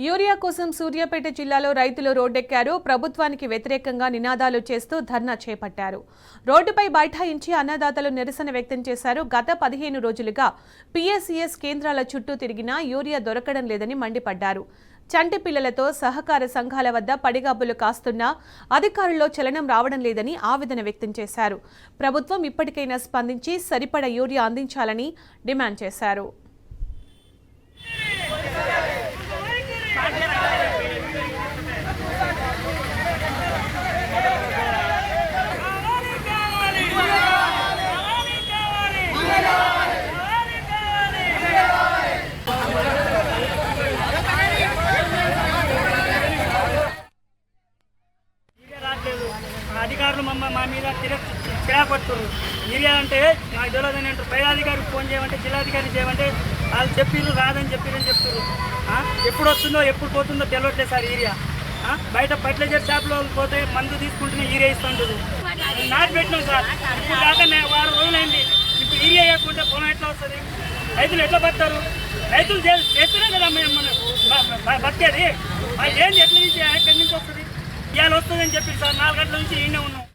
Urea కోసం సూర్యాపేట జిల్లాలో రైతులు రోడ్డెక్కారు. ప్రభుత్వానికి వ్యతిరేకంగా నినాదాలు చేస్తూ ధర్నా చేపట్టారు. రోడ్డుపై బైఠాయించి అన్నదాతలు నిరసన వ్యక్తం చేశారు. గత 15 రోజులుగా PSCS కేంద్రాల చుట్టూ తిరిగినా యూరియా దొరకడం లేదని మండిపడ్డారు. చంటి పిల్లలతో సహకార సంఘాల వద్ద పడిగాపులు కాస్తున్నా అధికారుల్లో చలనం రావడం లేదని ఆవేదన వ్యక్తం చేశారు. ప్రభుత్వం ఇప్పటికైనా స్పందించి సరిపడా యూరియా అందించాలని డిమాండ్ చేశారు. అధికారులు మా మీద చిరాకొడుతున్నారు. యూరియా అంటే నాకు తెలియదని అంటారు. పై అధికారికి ఫోన్ చేయమంటే జిల్లాధికారికి చేయమంటే వాళ్ళు చెప్పిర్రు రాదని చెప్తారు. ఎప్పుడు వస్తుందో ఎప్పుడు పోతుందో తెలియట్లేదు సార్. యూరియా బయట ఫర్టిలైజర్ షాప్లో పోతే మందు తీసుకుంటూనే యూరియా ఇస్తుంటుంది. నాటు పెట్టినాం సార్. ఇప్పుడు దాకా 6 రోజులైంది. ఇప్పుడు యూరియా వేయకుంటే పొలం ఎట్లా వస్తుంది? రైతులు ఎట్లా బతారు? రైతులు చేస్తూనే కదా మేము బతికేది. ఏంటి ఎట్ల నుంచి ఎక్కడి నుంచి వస్తుంది? ఇవాళ వస్తుందని చెప్పి సార్ 4 గంటల నుంచి ఈయనే ఉన్నాం.